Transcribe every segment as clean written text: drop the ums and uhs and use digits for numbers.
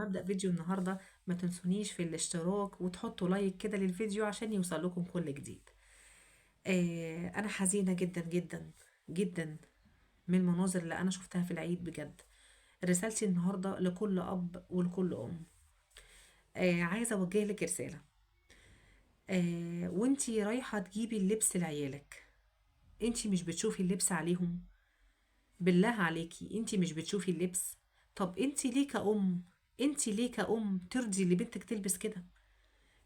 ما ابدا فيديو النهارده ما تنسونيش في الاشتراك وتحطوا لايك كده للفيديو عشان يوصل لكم كل جديد. انا حزينه جدا جدا جدا من المناظر اللي انا شفتها في العيد بجد. رسالتي النهارده لكل اب ولكل ام. عايزه اوجه لك رساله. وانتي رايحه تجيبي اللبس لعيالك، انتي مش بتشوفي اللبس عليهم؟ بالله عليكي انتي مش بتشوفي اللبس؟ طب انتي ليه كأم، انتي ليه كأم ترضي اللي بنتك تلبس كده؟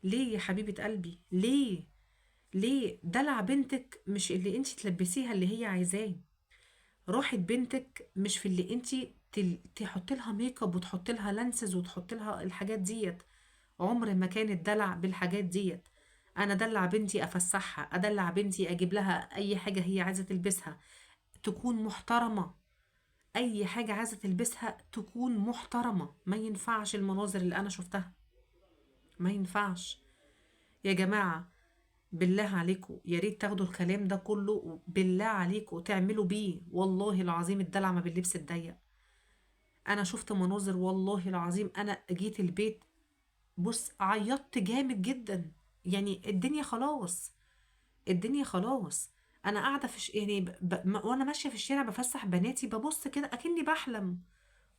ليه يا حبيبة قلبي؟ ليه؟ ليه دلع بنتك مش اللي انتي تلبسيها اللي هي عايزاه؟ راحت بنتك مش في اللي انتي تحط لها ميك اب وتحط لها لانسز وتحط لها الحاجات ديت. عمر ما كانت دلع بالحاجات ديت. انا ادلع بنتي افسحها، ادلع بنتي اجيب لها اي حاجة هي عايزة تلبسها تكون محترمة. اي حاجة عايزة تلبسها تكون محترمة. ما ينفعش المناظر اللي انا شفتها، ما ينفعش يا جماعة. بالله عليكم يا ريت تاخدوا الكلام ده كله بالله عليكم تعملوا بيه. والله العظيم الدلع ما باللبس الضيق. انا شفت مناظر والله العظيم، انا جيت البيت بص عيطت جامد جدا. يعني الدنيا خلاص، الدنيا خلاص. انا قاعده يعني وانا ماشيه في الشارع بفسح بناتي ببص كده اكني بحلم.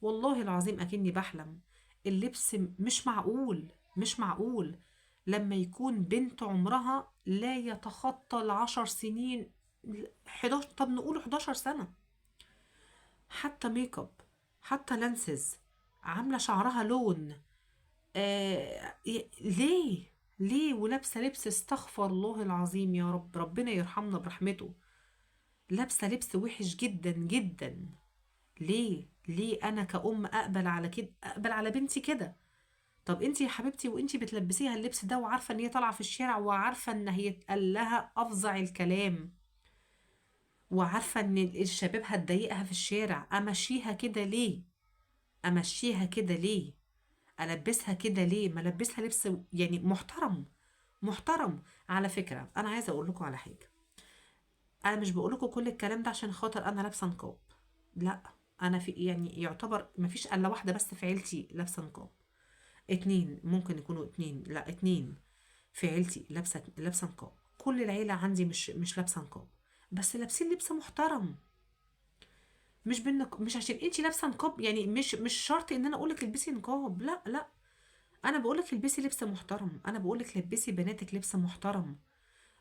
والله العظيم اكني بحلم. اللبس مش معقول، مش معقول. لما يكون بنت عمرها لا يتخطى ال10 سنين، 11، طب نقول 11 سنة، حتى ميك اب، حتى لانسز، عاملة شعرها لون. ليه؟ ليه ولابسة لبس استغفر الله العظيم يا رب، ربنا يرحمنا برحمته. لابسة لبس وحش جدا جدا. ليه؟ ليه انا كأم اقبل على كده، اقبل على بنتي كده؟ طب انتي يا حبيبتي وانتي بتلبسيها اللبس ده وعارفة ان هي طالعة في الشارع وعارفة ان هي اتقال لها افظع الكلام، وعارفة ان الشباب هتضايقها في الشارع، امشيها كده ليه؟ امشيها كده ليه؟ البسها كده ليه؟ ما البسها لبس يعني محترم، محترم. على فكرة انا عايزة اقول لكم على حاجة. انا مش بقول لكم كل الكلام ده عشان خاطر انا لابسة نقاب، لا. انا في يعني يعتبر مفيش الا واحدة بس في عيلتي لابسة نقاب. اتنين، ممكن يكونوا اتنين، لا اتنين في عيلتي لابسه نقاب. كل العيله عندي مش لابسه نقاب، بس لابسين لبس محترم. مش عشان انتي لابسه نقاب يعني مش شرط ان انا اقولك البسي نقاب، لا لا. انا بقولك البسي لبس محترم، انا بقولك لبسي بناتك لبس محترم.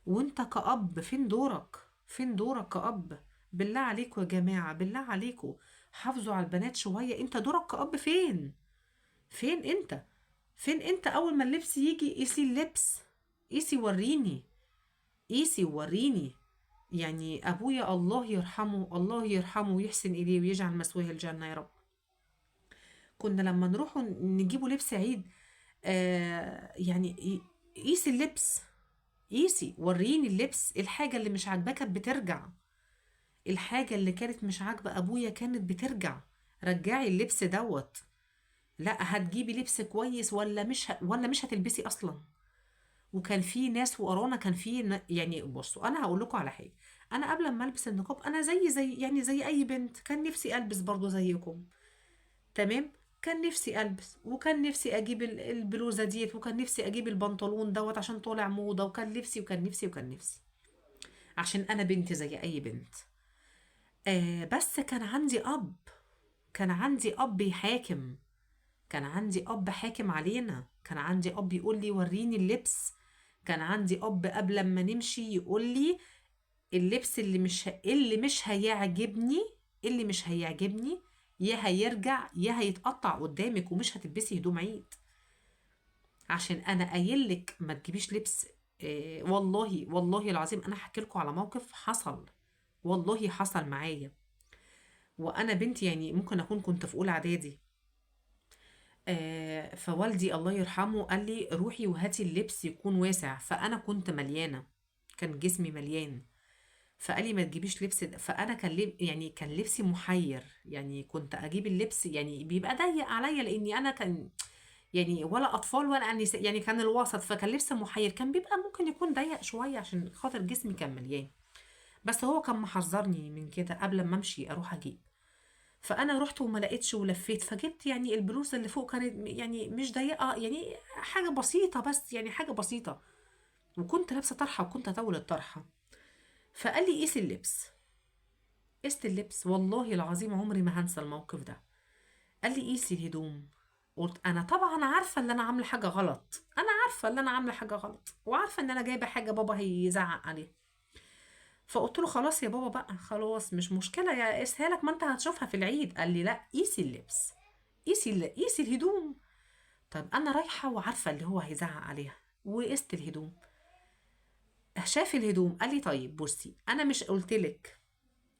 وانت كأب فين دورك؟ فين دورك كأب؟ بالله عليكم يا جماعه، بالله عليكم حافظوا على البنات شويه. انت دورك كأب فين؟ فين انت؟ فين انت اول ما اللبس يجي قيسي اللبس، قيسي وريني، قيسي وريني. يعني ابويا الله يرحمه، الله يرحمه ويحسن اليه ويجعل مثواه الجنه يا رب. كنا لما نروح نجيبوا لبس عيد، يعني قيسي اللبس، قيسي وريني اللبس. الحاجه اللي مش عاجباك كانت بترجع، الحاجه اللي كانت مش عاجبه ابويا كانت بترجع. رجعي اللبس دوت. لا هتجيبي لبس كويس ولا مش هتلبسي اصلا. وكان في ناس ورانا، كان في يعني بصوا انا هقول لكم على حاجه. انا قبل ما البس النقاب انا زي اي بنت كان نفسي البس برضو زيكم. تمام. كان نفسي البس وكان نفسي اجيب البلوزه ديت وكان نفسي اجيب البنطلون دوت عشان طالع موضه، وكان نفسي وكان نفسي وكان نفسي عشان انا بنت زي اي بنت. بس كان عندي اب، كان عندي اب يحاكم، كان عندي اب حاكم علينا، كان عندي اب يقول لي وريني اللبس. كان عندي اب قبل ما نمشي يقول لي اللبس اللي مش هيعجبني، اللي مش هيعجبني يا هيرجع يا هيتقطع قدامك ومش هتلبسي هدوم عيد. عشان انا قايل لك ما تجيبيش لبس. والله والله العظيم انا هحكي لكم على موقف حصل، والله حصل معايا. وانا بنتي يعني ممكن اكون كنت في اولى اعدادي. فوالدي الله يرحمه قال لي روحي وهاتي اللبس يكون واسع، فانا كنت مليانه، كان جسمي مليان. فقال لي ما تجيبيش لبس ده. فانا كان يعني كان لبسي محير، يعني كنت اجيب اللبس يعني بيبقى ضيق عليا لاني انا كان يعني ولا اطفال ولا نساء، يعني كان الوسط، فكان لبس محير كان بيبقى ممكن يكون ضيق شويه عشان خاطر جسمي كان مليان. بس هو كان محذرني من كده قبل ما امشي اروح اجيب. فانا رحت وما لقيتش ولفيت، فجبت يعني البلوزه اللي فوق كانت يعني مش ضيقه، يعني حاجه بسيطه، بس يعني حاجه بسيطه، وكنت لابسه طرحه وكنت اطول الطرحه. فقال لي قيسي اللبس. قست اللبس، والله العظيم عمري ما هنسى الموقف ده. قال لي قيسي الهدوم. قلت انا طبعا عارفه ان انا عامله حاجه غلط، انا عارفه ان انا عامله حاجه غلط، وعارفه ان انا جايبه حاجه بابا هيزعق عليها. فقلت له خلاص يا بابا بقى، خلاص مش مشكله، يا قيسها لك، ما انت هتشوفها في العيد. قال لي لا، قيسي اللبس، قيسي الهدوم. طب انا رايحه وعارفه اللي هو هيزعق عليها، وقست الهدوم. شاف الهدوم قال لي طيب بصي، انا مش قلتلك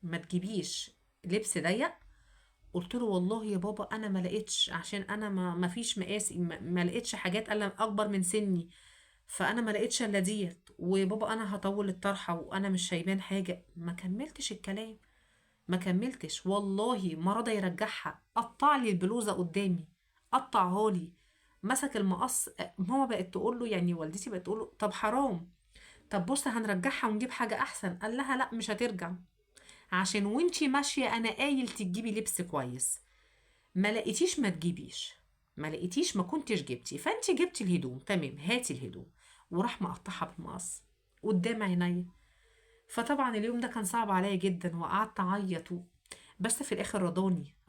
ما تجيبيش لبس ضيق؟ قلت له والله يا بابا انا ما لقيتش، عشان انا ما فيش مقاسي، ما لقيتش حاجات الا اكبر من سني، فانا ما لقيتش الا ديت، وبابا انا هطول الطرحه وانا مش شايبان حاجه. ما كملتش الكلام، ما كملتش، والله ما رضى يرجعها، قطع لي البلوزه قدامي، قطعها لي، مسك المقص. ماما بقت تقول له، يعني والدتي بقت تقول له طب حرام، طب بص هنرجعها ونجيب حاجه احسن. قال لها لا مش هترجع، عشان وانتي ماشيه انا قايل تجيبي لبس كويس، ما لقيتيش ما تجيبيش، ما لقيتيش ما كنتش جبتي، فانت جبتي الهدوم تمام، هاتي الهدوم. وراح مقطعها بالمقص قدام عينيا. فطبعا اليوم ده كان صعب عليا جدا، وقعدت اعيط بس في الاخر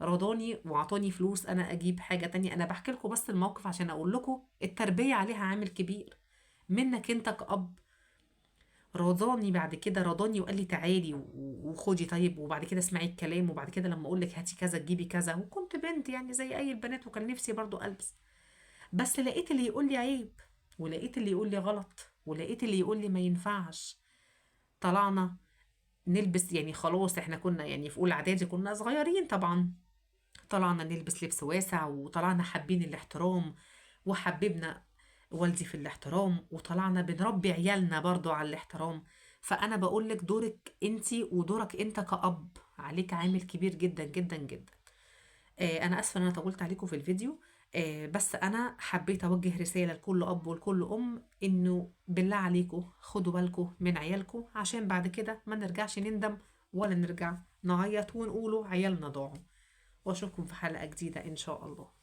رضاني وعطاني فلوس انا اجيب حاجة تانية. انا بحكي لكم بس الموقف عشان اقول لكم التربية عليها عامل كبير منك انت كأب. رضاني بعد كده، رضاني وقال لي تعالي وخدي طيب، وبعد كده اسمعي الكلام، وبعد كده لما اقول لك هاتي كذا تجيبي كذا. وكنت بنت يعني زي اي البنات، وكان نفسي برضو البس، بس لقيت اللي يقول لي عيب، ولقيت اللي يقول لي غلط، ولقيت اللي يقول لي ما ينفعش. طلعنا نلبس، يعني خلاص احنا كنا يعني في اولى اعدادي، كنا صغيرين طبعا، طلعنا نلبس لبس واسع، وطلعنا حابين الاحترام، وحببنا والدي في الاحترام، وطلعنا بنربي عيالنا برضو على الاحترام. فأنا بقولك دورك انتي ودورك انت كأب عليك عامل كبير جدا جدا جدا. أنا آسفة إن أنا طولت عليكم في الفيديو، بس أنا حبيت أوجه رسالة لكل أب ولكل أم، إنه بالله عليكم خدوا بالكم من عيالكم، عشان بعد كده ما نرجعش نندم، ولا نرجع نعيط ونقولوا عيالنا ضاعوا. واشوفكم في حلقة جديدة ان شاء الله.